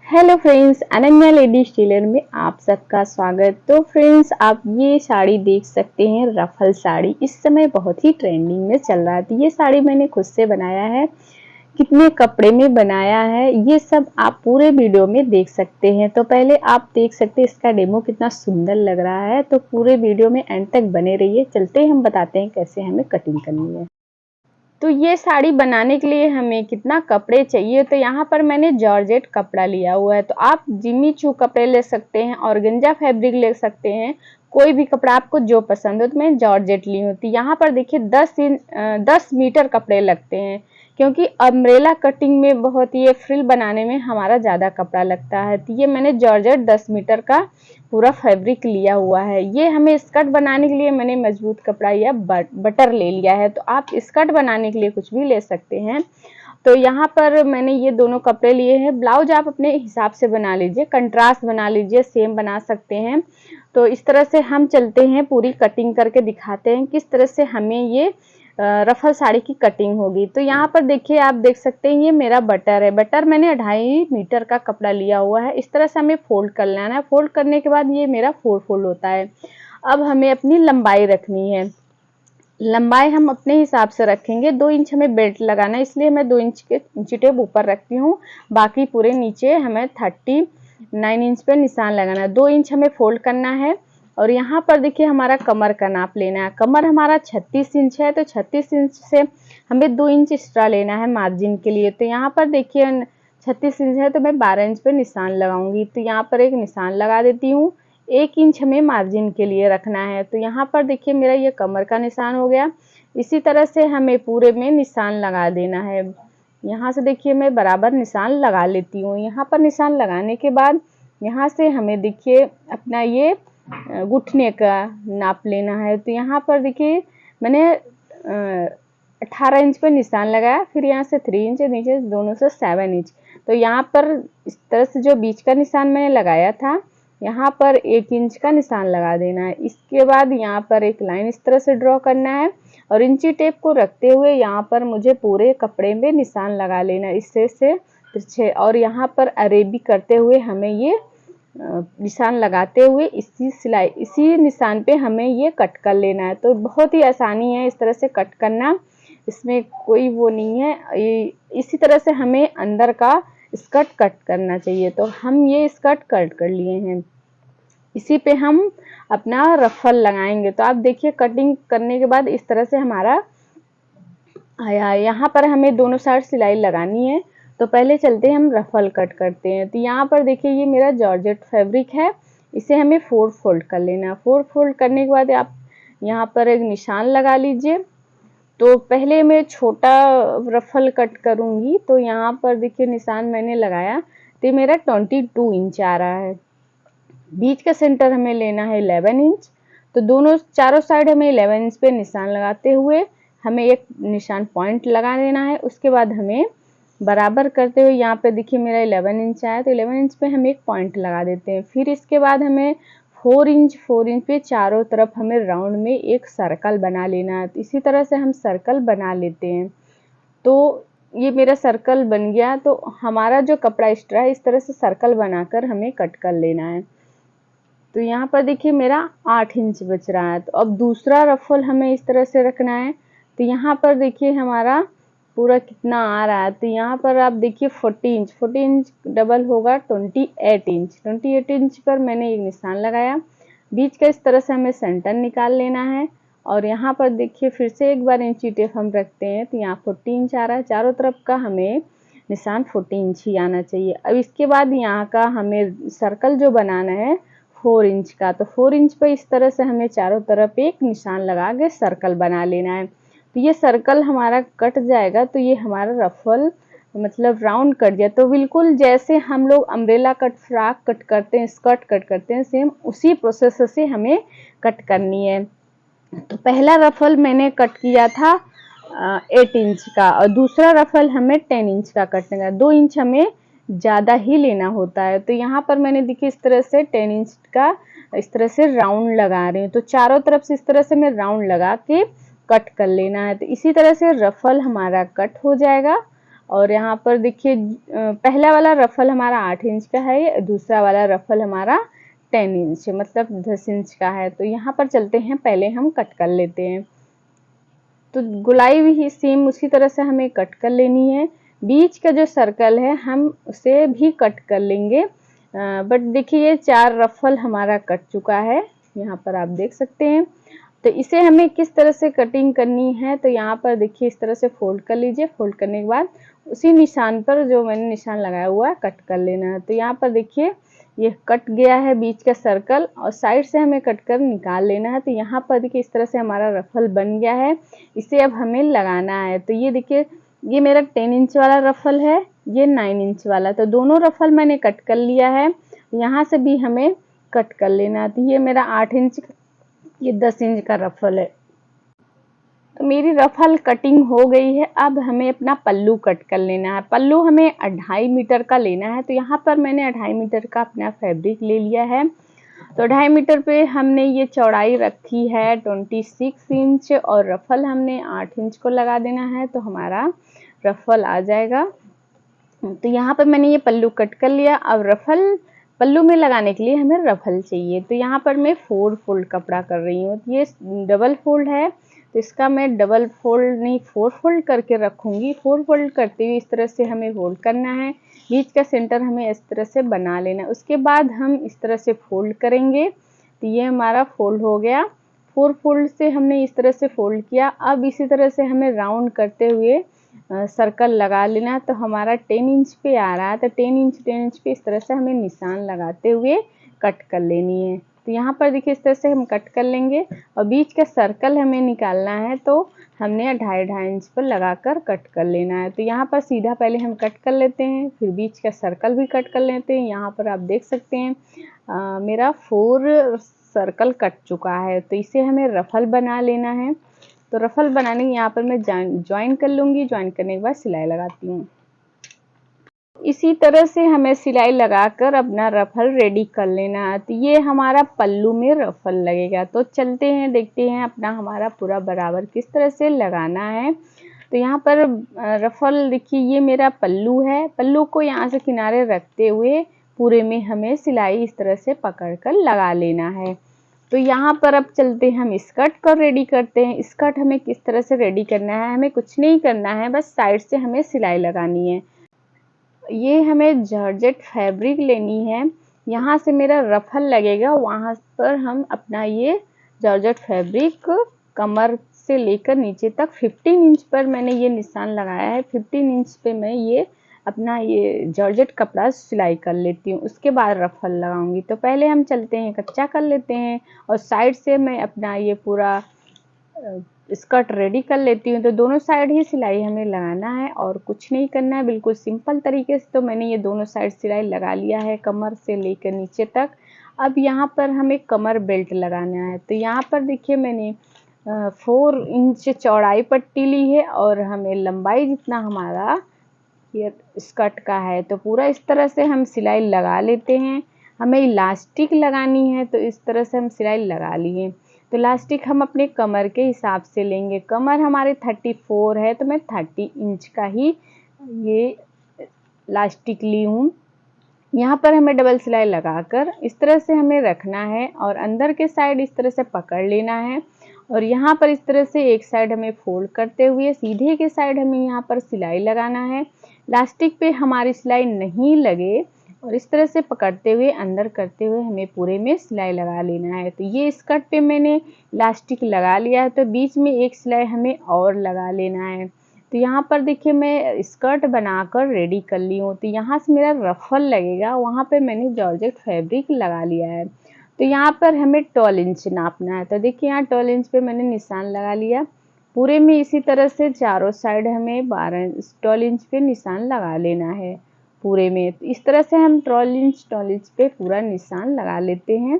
Hello friends, Ananya ladies tailor में आप सबका स्वागत। तो फ्रेंड्स, आप ये साड़ी देख सकते हैं, रफल साड़ी इस समय बहुत ही ट्रेंडिंग में चल रहा था। ये साड़ी मैंने खुद से बनाया है, कितने कपड़े में बनाया है ये सब आप पूरे वीडियो में देख सकते हैं। तो पहले आप देख सकते हैं इसका डेमो कितना सुंदर लग रहा है। तो पूरे वीडियो में एंड तक बने रहिए। चलते हैं, हम बताते हैं कैसे हमें कटिंग करनी है। तो ये साड़ी बनाने के लिए हमें कितना कपड़े चाहिए, तो यहाँ पर मैंने जॉर्जेट कपड़ा लिया हुआ है। तो आप जिमी चू कपड़े ले सकते हैं, ऑर्गेन्जा फैब्रिक ले सकते हैं, कोई भी कपड़ा आपको जो पसंद हो। तो मैं जॉर्जेट ली हूँ। तो यहाँ पर देखिए 10 मीटर कपड़े लगते हैं, क्योंकि अम्ब्रेला कटिंग में बहुत ये फ्रिल बनाने में हमारा ज़्यादा कपड़ा लगता है। तो ये मैंने जॉर्जेट 10 मीटर का पूरा फैब्रिक लिया हुआ है। ये हमें स्कर्ट बनाने के लिए मैंने मजबूत कपड़ा या बटर ले लिया है। तो आप स्कर्ट बनाने के लिए कुछ भी ले सकते हैं। तो यहाँ पर मैंने ये दोनों कपड़े लिए हैं। ब्लाउज आप अपने हिसाब से बना लीजिए, कंट्रास्ट बना लीजिए, सेम बना सकते हैं। तो इस तरह से हम चलते हैं, पूरी कटिंग करके दिखाते हैं किस तरह से हमें ये रफल साड़ी की कटिंग होगी। तो यहाँ पर देखिए, आप देख सकते हैं ये मेरा बटर है। बटर मैंने 2.5 मीटर का कपड़ा लिया हुआ है। इस तरह से हमें फोल्ड कर लेना है। फोल्ड करने के बाद ये मेरा 4 फोल्ड होता है। अब हमें अपनी लंबाई रखनी है। लंबाई हम अपने हिसाब से रखेंगे। 2 इंच हमें बेल्ट लगाना है, इसलिए मैं 2 इंच के इंची टेप ऊपर रखती हूँ। बाकी पूरे नीचे हमें 39 इंच पे निशान लगाना है। 2 इंच हमें फोल्ड करना है। और यहाँ पर देखिए हमारा कमर का नाप लेना है। कमर हमारा 36 इंच है, तो 36 इंच से हमें 2 इंच एक्स्ट्रा लेना है मार्जिन के लिए। तो यहाँ पर देखिए 36 इंच है, तो मैं 12 इंच पे निशान लगाऊंगी। तो यहाँ पर एक निशान लगा देती हूँ। 1 इंच हमें मार्जिन के लिए रखना है। तो यहाँ पर देखिए मेरा ये कमर का निशान हो गया। इसी तरह से हमें पूरे में निशान लगा देना है। यहाँ से देखिए मैं बराबर निशान लगा लेती हूँ। यहाँ पर निशान लगाने के बाद यहाँ से हमें देखिए अपना ये घुटने का नाप लेना है। तो यहाँ पर देखिए मैंने 18 इंच पे निशान लगाया, फिर यहाँ से 3 इंच, नीचे दोनों से 7 इंच। तो यहाँ पर इस तरह से जो बीच का निशान मैंने लगाया था, यहाँ पर 1 इंच का निशान लगा देना है। इसके बाद यहाँ पर एक लाइन इस तरह से ड्रॉ करना है, और इंची टेप को रखते हुए यहाँ पर मुझे पूरे कपड़े में निशान लगा लेना है, इससे से पीछे। और यहाँ पर अरेबी करते हुए हमें ये निशान लगाते हुए इसी निशान पे हमें ये कट कर लेना है। तो बहुत ही आसानी है इस तरह से कट करना, इसमें कोई वो नहीं है। इसी तरह से हमें अंदर का स्कर्ट कट करना चाहिए। तो हम ये स्कर्ट कट कर लिए हैं, इसी पे हम अपना रफल लगाएंगे। तो आप देखिए कटिंग करने के बाद इस तरह से हमारा आया। यहाँ पर हमें दोनों साइड सिलाई लगानी है। तो पहले चलते हैं, हम रफल कट करते हैं। तो यहाँ पर देखिए ये मेरा जॉर्जेट फैब्रिक है, इसे हमें 4 फोल्ड कर लेना है। 4 फोल्ड करने के बाद आप यहाँ पर एक निशान लगा लीजिए। तो पहले मैं छोटा रफल कट करूँगी। तो यहाँ पर देखिए निशान मैंने लगाया, तो मेरा 22 इंच आ रहा है। बीच का सेंटर हमें लेना है 11 इंच। तो दोनों चारों साइड हमें 11 इंच पे निशान लगाते हुए हमें एक निशान पॉइंट लगा देना है। उसके बाद हमें बराबर करते हुए यहाँ पे देखिए मेरा 11 इंच आया, तो 11 इंच पे हम एक पॉइंट लगा देते हैं। फिर इसके बाद हमें 4 इंच पे चारों तरफ हमें राउंड में एक सर्कल बना लेना है। तो इसी तरह से हम सर्कल बना लेते हैं। तो ये मेरा सर्कल बन गया। तो हमारा जो कपड़ा एक्स्ट्रा है, इस तरह से सर्कल बनाकर हमें कट कर लेना है। तो यहाँ पर देखिए मेरा 8 इंच बच रहा है। तो अब दूसरा रफल हमें इस तरह से रखना है। तो यहाँ पर देखिए हमारा पूरा कितना आ रहा है। तो यहाँ पर आप देखिए 40 इंच डबल होगा 28 इंच। 28 इंच पर मैंने एक निशान लगाया। बीच का इस तरह से हमें सेंटर निकाल लेना है। और यहाँ पर देखिए फिर से एक बार इंची टेप हम रखते हैं। तो यहाँ 40 इंच आ रहा है। चारों तरफ का हमें निशान 40 इंच ही आना चाहिए। अब इसके बाद यहाँ का हमें सर्कल जो बनाना है 4 इंच का, तो 4 इंच पर इस तरह से हमें चारों तरफ एक निशान लगा के सर्कल बना लेना है। तो ये सर्कल हमारा कट जाएगा। तो ये हमारा रफल मतलब राउंड कट गया। तो बिल्कुल जैसे हम लोग अम्ब्रेला कट, फ्रॉक कट करते हैं, स्कर्ट कट करते हैं, सेम उसी प्रोसेस से हमें कट करनी है। तो पहला रफल मैंने कट किया था 8 इंच का, और दूसरा रफल हमें 10 इंच का कटने का। 2 इंच हमें ज़्यादा ही लेना होता है। तो यहाँ पर मैंने देखिए इस तरह से 10 इंच का इस तरह से राउंड लगा रही हूँ। तो चारों तरफ से इस तरह से मैं राउंड लगा के कट कर लेना है। तो इसी तरह से रफल हमारा कट हो जाएगा। और यहाँ पर देखिए पहला वाला रफल हमारा 8 इंच का है, दूसरा वाला रफल हमारा 10 इंच मतलब 10 इंच का है। तो यहाँ पर चलते हैं, पहले हम कट कर लेते हैं। तो गोलाई भी सेम उसी तरह से हमें कट कर लेनी है। बीच का जो सर्कल है हम उसे भी कट कर लेंगे। बट देखिए ये 4 रफल हमारा कट चुका है, यहाँ पर आप देख सकते हैं। तो इसे हमें किस तरह से कटिंग करनी है, तो यहाँ पर देखिए इस तरह से फोल्ड कर लीजिए। फोल्ड करने के बाद उसी निशान पर जो मैंने निशान लगाया हुआ है कट कर लेना है। तो यहाँ पर देखिए ये कट गया है बीच का सर्कल, और साइड से हमें कट कर निकाल लेना है। तो यहाँ पर देखिए इस तरह से हमारा रफल बन गया है, इसे अब हमें लगाना है। तो ये देखिए ये मेरा 10 इंच वाला रफल है, ये 9 इंच वाला, तो दोनों रफल मैंने कट कर लिया है। यहाँ से भी हमें कट कर लेना है। तो ये मेरा 8 इंच, ये 10 इंच का रफल है। तो मेरी रफल कटिंग हो गई है। अब हमें अपना पल्लू कट कर लेना है। पल्लू हमें 2.5 मीटर का लेना है। तो यहाँ पर मैंने 2.5 मीटर का अपना फैब्रिक ले लिया है। तो 2.5 मीटर पे हमने ये चौड़ाई रखी है 26 इंच, और रफल हमने 8 इंच को लगा देना है, तो हमारा रफल आ जाएगा। तो यहाँ पर मैंने ये पल्लू कट कर लिया। अब रफल पल्लू में लगाने के लिए हमें रफल चाहिए। तो यहाँ पर मैं 4 फोल्ड कपड़ा कर रही हूँ। ये डबल फोल्ड है, तो इसका मैं डबल फोल्ड नहीं 4 फोल्ड करके रखूँगी। 4 फोल्ड करते हुए इस तरह से हमें फोल्ड करना है। बीच का सेंटर हमें इस तरह से बना लेना है। उसके बाद हम इस तरह से फोल्ड करेंगे। तो ये हमारा फोल्ड हो गया। 4 फोल्ड से हमने इस तरह से फोल्ड किया। अब इसी तरह से हमें राउंड करते हुए सर्कल लगा लेना। तो हमारा 10 इंच पे आ रहा है, तो 10 इंच पे इस तरह से हमें निशान लगाते हुए कट कर लेनी है। तो यहाँ पर देखिए इस तरह से हम कट कर लेंगे, और बीच का सर्कल हमें निकालना है, तो हमने 2.5 इंच पर लगाकर कट कर लेना है। तो यहाँ पर सीधा पहले हम कट कर लेते हैं, फिर बीच का सर्कल भी कट कर लेते हैं। यहाँ पर आप देख सकते हैं मेरा 4 सर्कल कट चुका है। तो इसे हमें रफल बना लेना है। तो रफल बनाने के यहाँ पर मैं ज्वाइन कर लूँगी। ज्वाइन करने के बाद सिलाई लगाती हूँ। इसी तरह से हमें सिलाई लगाकर अपना रफल रेडी कर लेना है। तो ये हमारा पल्लू में रफल लगेगा। तो चलते हैं, देखते हैं अपना हमारा पूरा बराबर किस तरह से लगाना है। तो यहाँ पर रफल देखिए ये मेरा पल्लू है। पल्लू को यहाँ से किनारे रखते हुए पूरे में हमें सिलाई इस तरह से पकड़कर लगा लेना है। तो यहाँ पर अब चलते हैं, हम स्कर्ट को रेडी करते हैं। स्कर्ट हमें किस तरह से रेडी करना है, हमें कुछ नहीं करना है, बस साइड से हमें सिलाई लगानी है। ये हमें जॉर्जेट फैब्रिक लेनी है। यहाँ से मेरा रफल लगेगा, वहाँ पर हम अपना ये जॉर्जेट फैब्रिक कमर से लेकर नीचे तक 15 इंच पर मैंने ये निशान लगाया है। 15 इंच पे मैं ये अपना ये जॉर्जेट कपड़ा सिलाई कर लेती हूँ, उसके बाद रफल लगाऊंगी। तो पहले हम चलते हैं, कच्चा कर लेते हैं, और साइड से मैं अपना ये पूरा स्कर्ट रेडी कर लेती हूँ। तो दोनों साइड ही सिलाई हमें लगाना है और कुछ नहीं करना है, बिल्कुल सिंपल तरीके से। तो मैंने ये दोनों साइड सिलाई लगा लिया है कमर से लेकर नीचे तक। अब यहाँ पर हमें कमर बेल्ट लगाना है। तो यहाँ पर देखिए मैंने 4 इंच चौड़ाई पट्टी ली है, और हमें लंबाई जितना हमारा ये स्कर्ट का है, तो पूरा इस तरह से हम सिलाई लगा लेते हैं। हमें इलास्टिक लगानी है, तो इस तरह से हम सिलाई लगा लिए। तो इलास्टिक हम अपने कमर के हिसाब से लेंगे। कमर हमारे 34 है, तो मैं 30 इंच का ही ये इलास्टिक ली हूँ। यहाँ पर हमें डबल सिलाई लगाकर इस तरह से हमें रखना है, और अंदर के साइड इस तरह से पकड़ लेना है, और यहाँ पर इस तरह से एक साइड हमें फोल्ड करते हुए सीधे के साइड हमें यहाँ पर सिलाई लगाना है। इलास्टिक पे हमारी सिलाई नहीं लगे, और इस तरह से पकड़ते हुए अंदर करते हुए हमें पूरे में सिलाई लगा लेना है। तो ये स्कर्ट पे मैंने इलास्टिक लगा लिया है, तो बीच में एक सिलाई हमें और लगा लेना है। तो यहाँ पर देखिए मैं स्कर्ट बनाकर रेडी कर ली हूँ। तो यहाँ से मेरा रफल लगेगा, वहाँ पे मैंने जॉर्जेट फैब्रिक लगा लिया है। तो यहाँ पर हमें 12 इंच नापना है। तो देखिए यहाँ 12 इंच पे मैंने निशान लगा लिया। पूरे में इसी तरह से चारों साइड हमें 12 इंच पे निशान लगा लेना है पूरे में। तो इस तरह से हम 12 इंच पे पूरा निशान लगा लेते हैं।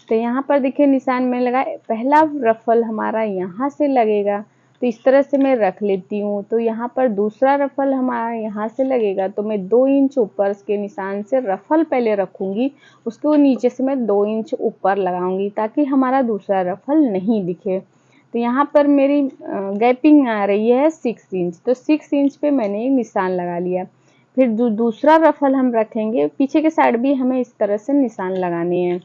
तो यहाँ पर देखिए निशान मैंने लगाया। पहला रफल हमारा यहाँ से लगेगा, तो इस तरह से मैं रख लेती हूँ। तो यहाँ पर दूसरा रफल हमारा यहाँ से लगेगा, तो मैं 2 इंच ऊपर के निशान से रफल पहले रखूँगी, उसको नीचे से मैं 2 इंच ऊपर लगाऊंगी, ताकि हमारा दूसरा रफल नहीं दिखे। तो यहाँ पर मेरी गैपिंग आ रही है 6 इंच, तो 6 इंच पे मैंने एक निशान लगा लिया। फिर दूसरा रफल हम रखेंगे, पीछे के साइड भी हमें इस तरह से निशान लगाने हैं।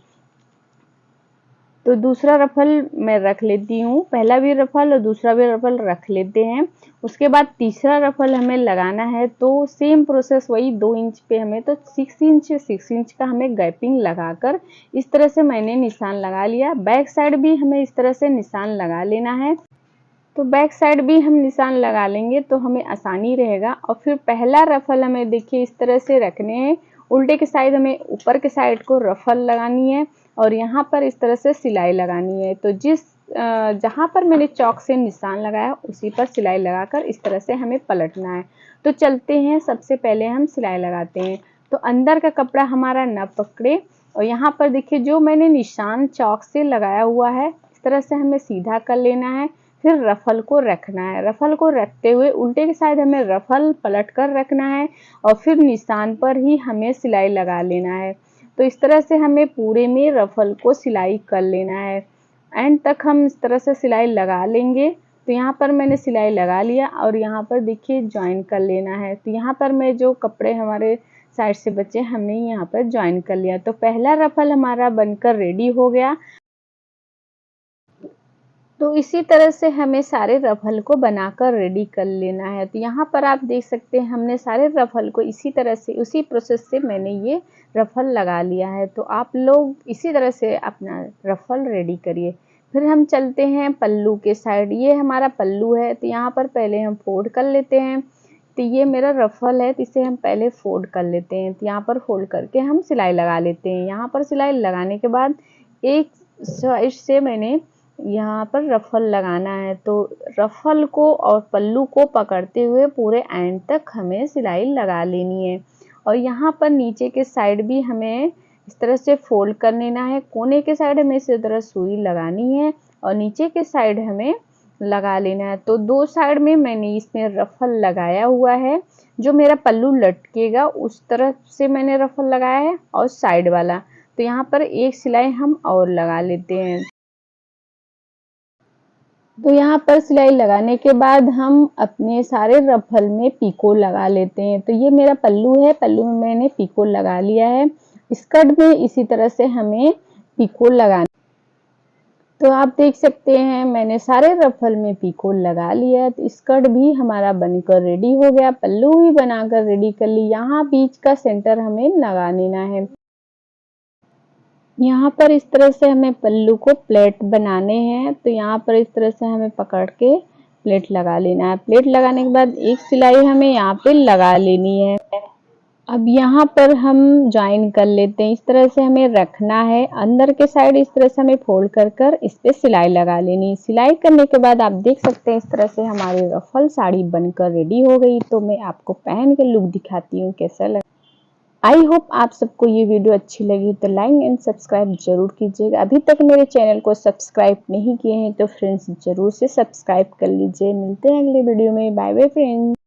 तो दूसरा रफल मैं रख लेती हूँ, पहला भी रफल और दूसरा भी रफल रख लेते हैं। उसके बाद तीसरा रफल हमें लगाना है, तो सेम प्रोसेस वही 2 इंच पे हमें, तो 6 इंच का हमें गैपिंग लगाकर इस तरह से मैंने निशान लगा लिया। बैक साइड भी हमें इस तरह से निशान लगा लेना है। तो बैक साइड भी हम निशान लगा लेंगे तो हमें आसानी रहेगा। और फिर पहला रफल हमें देखिए इस तरह से रखने हैं, उल्टे के साइड हमें ऊपर के साइड को रफल लगानी है और यहाँ पर इस तरह से सिलाई लगानी है। तो जहाँ पर मैंने चौक से निशान लगाया उसी पर सिलाई लगाकर इस तरह से हमें पलटना है। तो चलते हैं, सबसे पहले हम सिलाई लगाते हैं। तो अंदर का कपड़ा हमारा न पकड़े और यहाँ पर देखिए जो मैंने निशान चौक से लगाया हुआ है इस तरह से हमें सीधा कर लेना है। फिर रफल को रखना है, रफल को रखते हुए उल्टे के साइड हमें रफल पलट कर रखना है और फिर निशान पर ही हमें सिलाई लगा लेना है। तो इस तरह से हमें पूरे में रफल को सिलाई कर लेना है। एंड तक हम इस तरह से सिलाई लगा लेंगे। तो यहाँ पर मैंने सिलाई लगा लिया और यहाँ पर देखिए ज्वाइन कर लेना है। तो यहाँ पर मैं जो कपड़े हमारे साइड से बचे हमने यहाँ पर ज्वाइन कर लिया। तो पहला रफल हमारा बनकर रेडी हो गया। तो इसी तरह से हमें सारे रफल को बनाकर रेडी कर लेना है। तो यहाँ पर आप देख सकते हैं हमने सारे रफल को इसी तरह से उसी प्रोसेस से मैंने ये रफल लगा लिया है। तो आप लोग इसी तरह से अपना रफल रेडी करिए। फिर हम चलते हैं पल्लू के साइड। ये हमारा पल्लू है, तो यहाँ पर पहले हम फोल्ड कर लेते हैं। तो ये मेरा रफल है, तो इसे हम पहले फोल्ड कर लेते हैं। तो यहाँ पर फोल्ड करके हम सिलाई लगा लेते हैं। यहाँ पर सिलाई लगाने के बाद एक साइड से मैंने यहाँ पर रफल लगाना है। तो रफल को और पल्लू को पकड़ते हुए पूरे एंड तक हमें सिलाई लगा लेनी है। और यहाँ पर नीचे के साइड भी हमें इस तरह से फोल्ड कर लेना है। कोने के साइड हमें इसी तरह सुई लगानी है और नीचे के साइड हमें लगा लेना है। तो 2 साइड में मैंने इसमें रफल लगाया हुआ है। जो मेरा पल्लू लटकेगा उस तरफ से मैंने रफल लगाया है और साइड वाला। तो यहाँ पर एक सिलाई हम और लगा लेते हैं। तो यहाँ पर सिलाई लगाने के बाद हम अपने सारे रफल में पीको लगा लेते हैं। तो ये मेरा पल्लू है, पल्लू में मैंने पीको लगा लिया है। स्कर्ट में इसी तरह से हमें पीको लगाना। तो आप देख सकते हैं मैंने सारे रफल में पीको लगा लिया। तो स्कर्ट भी हमारा बनकर रेडी हो गया, पल्लू भी बनाकर रेडी कर ली। यहाँ बीच का सेंटर हमें लगा लेना है। यहाँ पर इस तरह से हमें पल्लू को प्लेट बनाने हैं। तो यहाँ पर इस तरह से हमें पकड़ के प्लेट लगा लेना है। प्लेट लगाने के बाद एक सिलाई हमें यहाँ पे लगा लेनी है। अब यहाँ पर हम ज्वाइन कर लेते हैं। इस तरह से हमें रखना है, अंदर के साइड इस तरह से हमें फोल्ड कर कर इस पे सिलाई लगा लेनी है। सिलाई करने के बाद आप देख सकते हैं इस तरह से हमारी रफल साड़ी बनकर रेडी हो गई। तो मैं आपको पहन के लुक दिखाती हूँ कैसा लगा। आई होप आप सबको ये वीडियो अच्छी लगी, तो लाइक एंड सब्सक्राइब जरूर कीजिएगा। अभी तक मेरे चैनल को सब्सक्राइब नहीं किए हैं तो फ्रेंड्स जरूर से सब्सक्राइब कर लीजिए। मिलते हैं अगले वीडियो में। Bye bye friends.